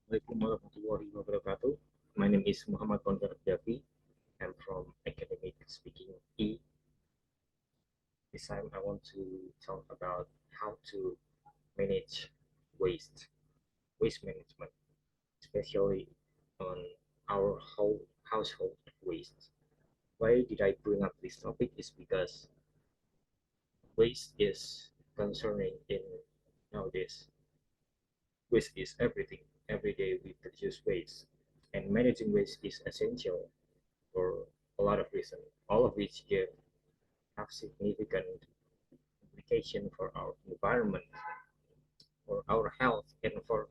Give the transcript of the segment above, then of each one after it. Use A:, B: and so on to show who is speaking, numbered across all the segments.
A: Assalamualaikum warahmatullahi wabarakatuh. My name is Muhammad Paundra Abdhafi. I'm from Academic Speaking E. This time I want to talk about how to manage waste, waste management, especially on our whole household waste. Why did I bring up this topic is because waste is concerning in nowadays. Waste is everything. Every day we produce waste, and managing waste is essential for a lot of reasons, all of which have significant implication for our environment, for our health, and for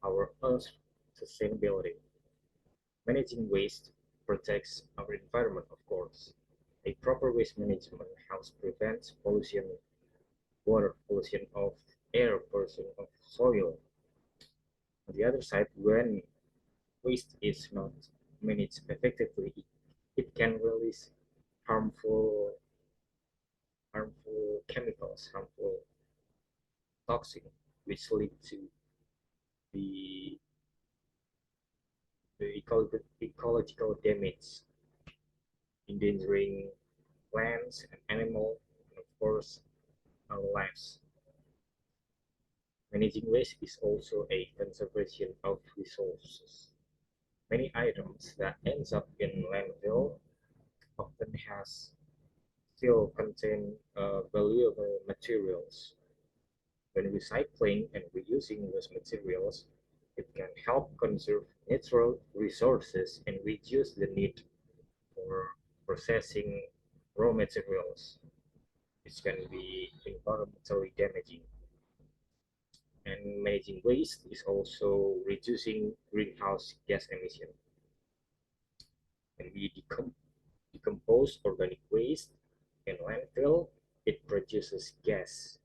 A: our Earth's sustainability. Managing waste protects our environment, of course. A proper waste management helps prevent pollution, water pollution of air pollution of soil. On the other side, when waste is not managed effectively, it can release harmful harmful chemicals, harmful toxin, which lead to the, ecological damage, endangering plants and animals, and of course our lives. Managing waste is also a conservation of resources. Many items that ends up in landfill often has still contain valuable materials. When recycling and reusing those materials, it can help conserve natural resources and reduce the need for processing raw materials, which can be environmentally damaging. And managing waste is also reducing greenhouse gas emission. When we decompose organic waste in landfill, it produces gas,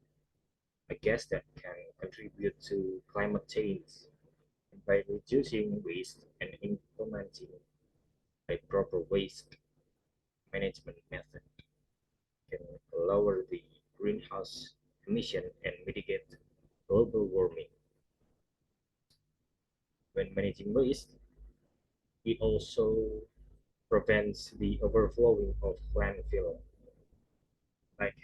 A: a gas that can contribute to climate change. And by reducing waste and implementing a proper waste management method, can lower the greenhouse emission and mitigate global warming. When managing waste, it also prevents the overflowing of landfill, like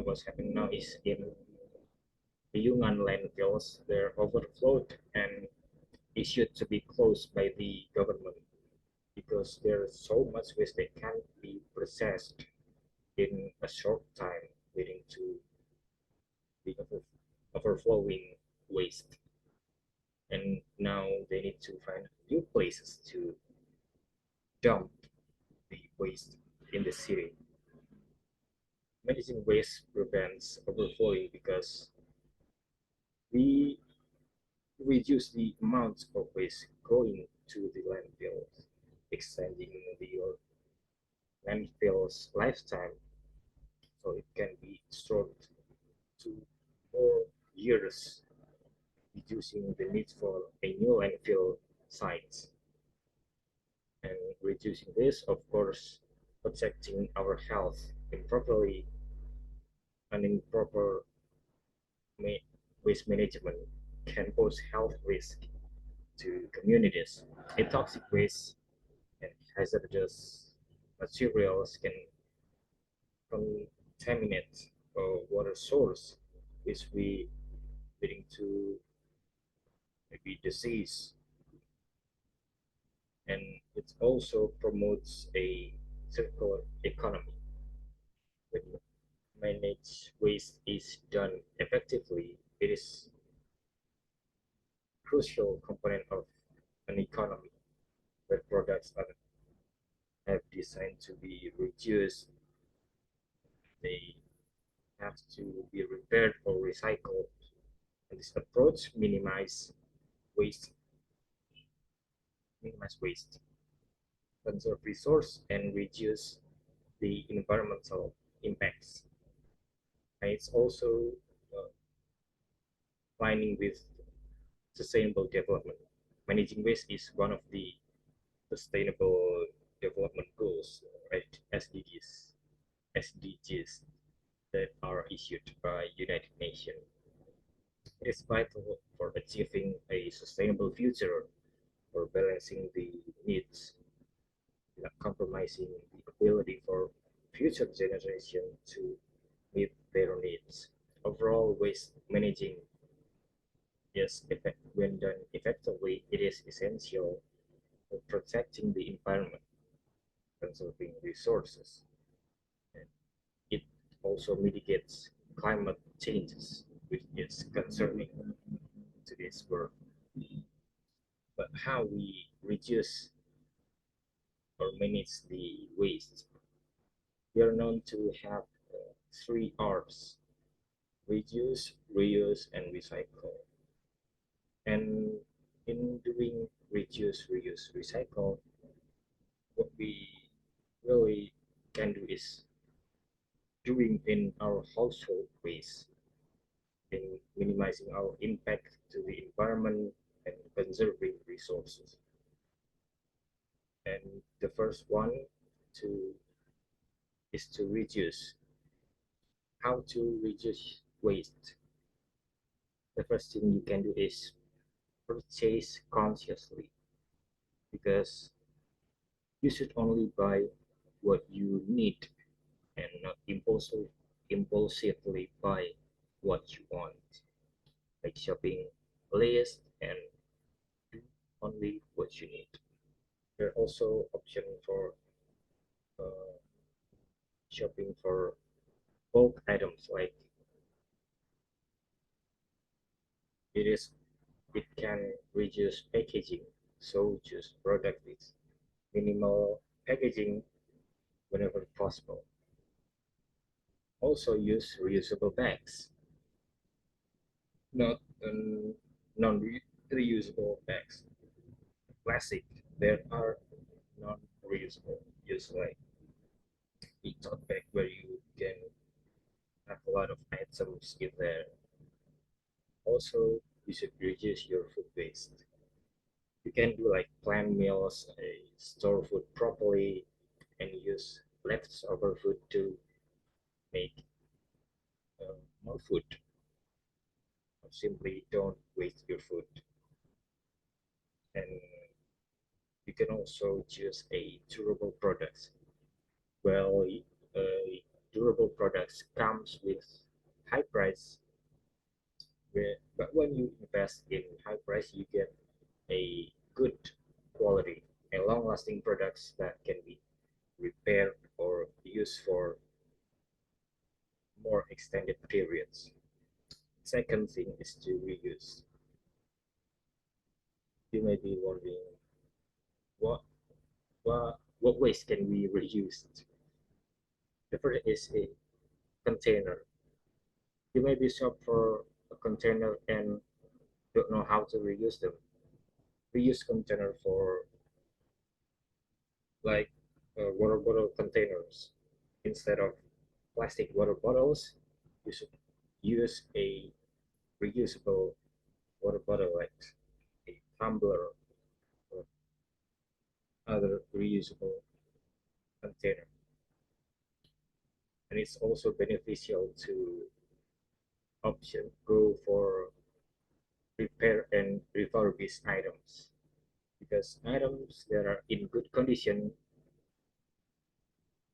A: what's happening now is in the Yunnan landfills. They're overflowed and issued to be closed by the government because there's so much waste that can't be processed in a short time, leading to the overflowing waste. And now they need to find new places to dump the waste in the city. Managing waste prevents overflowing because we reduce the amount of waste going to the landfills, extending the landfill's lifetime so it can be stored to more years, reducing the need for a new landfill site. And reducing this, of course, protecting our health improperly and improper waste management can pose health risk to communities. A toxic waste and hazardous materials can contaminate a water source, which we leading to maybe disease, and it also promotes a circular economy. When managed waste is done effectively, it is a crucial component of an economy where products are have designed to be reduced, they have to be repaired or recycled. And this approach waste, minimize waste, conserve resource, and reduce the environmental impacts. And it's also uh, aligning with sustainable development. Managing waste is one of the sustainable development goals, right? SDGs that are issued by United Nations. It is vital for achieving a sustainable future, for balancing the needs without compromising the ability for future generations to meet their needs. Overall, waste managing when done effectively, it is essential for protecting the environment, conserving resources, and it also mitigates climate changes, which is concerning to this world. But how we reduce or manage the waste? We are known to have three R's: reduce, reuse, and recycle. And in doing reduce, reuse, recycle, what we really can do is doing in our household waste, in minimizing our impact to the environment and conserving resources. And the first one to is to reduce. How to reduce waste? The first thing you can do is purchase consciously, because you should only buy what you need and not impulsively buy what you want, like shopping list and do only what you need. There are also options for uh, shopping for bulk items, like it is it can reduce packaging, so choose product with minimal packaging whenever possible. Also use reusable bags, not non-reusable bags. Plastic, there are non-reusable. Use like a tote bag where you can have a lot of items in there. Also, you should reduce your food waste. You can do like planned meals, store food properly, and use leftover food to make more food. Or simply don't waste your food. And you can also choose a durable products. Well, durable products comes with high price, but when you invest in high price, you get a good quality and long-lasting products that can be repaired or used for more extended periods. Second thing is to reuse. You may be wondering what what waste can we reuse? The first is a container. You may be shop for a container and don't know how to reuse them. Reuse container for like water bottle containers. Instead of plastic water bottles, you should use a reusable water bottle, like a tumbler or other reusable container. And it's also beneficial to option go for repair and refurbish items, because items that are in good condition,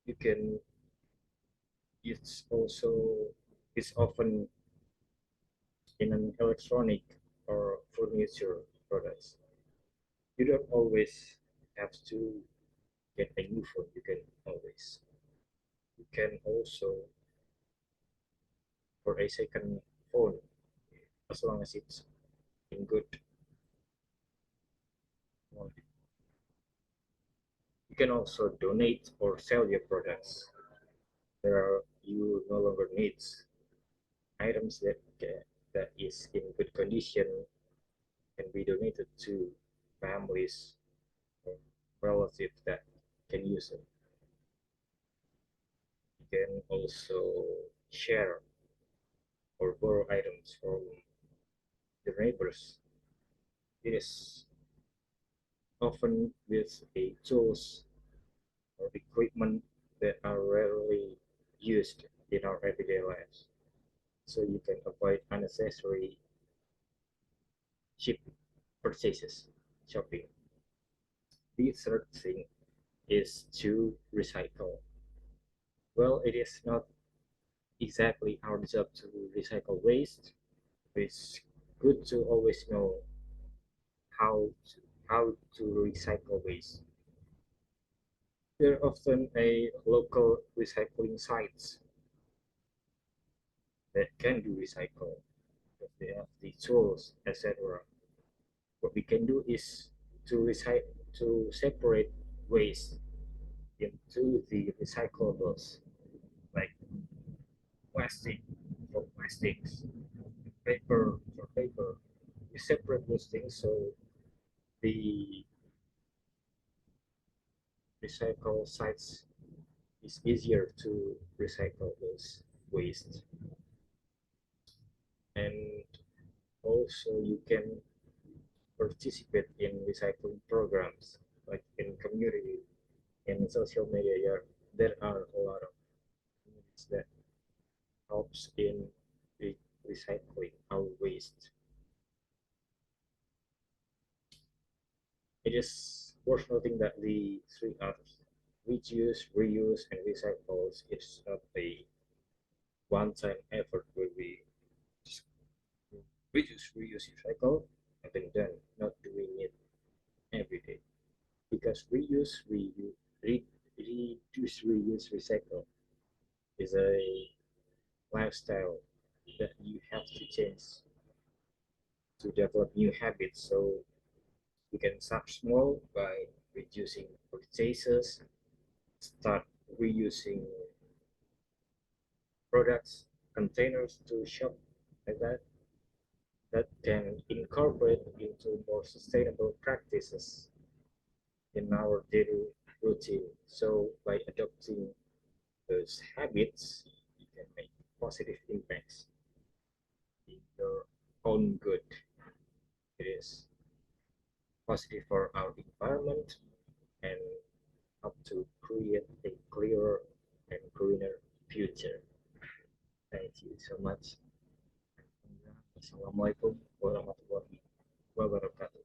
A: you can it's also it's often in an electronic or furniture products. You don't always have to get a new phone. You can also for a second phone, as long as it's in good quality. You can also donate or sell your products. There are you no longer needs items that is in good condition can be donated to families or relatives that can use it. You can also share or borrow items from your neighbors. It is often with a tools or equipment that are rarely used in our everyday lives. So you can avoid unnecessary cheap purchases, shopping. The third thing is to recycle. Well, it is not exactly our job to recycle waste. It's good to always know how to, how to recycle waste. There are often a local recycling sites that can do recycle if they have the tools, etc. What we can do is to separate waste into the recyclables, like plastic for plastics, paper for paper. We separate those things so the recycle sites is easier to recycle those waste. And also you can participate in recycling programs like in community in social media. There are a lot of communities that helps in recycling our waste. It is worth noting that the three R's, reduce, reuse, and recycles, is not a one-time effort where we just reduce, reuse, recycle, and then done, not doing it every day. Because reduce, reuse, recycle is a lifestyle that you have to change to develop new habits. So you can start small by reducing purchases, start reusing products, containers to shop like that can incorporate into more sustainable practices in our daily routine. So by adopting those habits, you can make positive impacts in your own good. It is positive for our environment and help to create a clearer and greener future. Thank you so much. Assalamualaikum warahmatullahi wabarakatuh.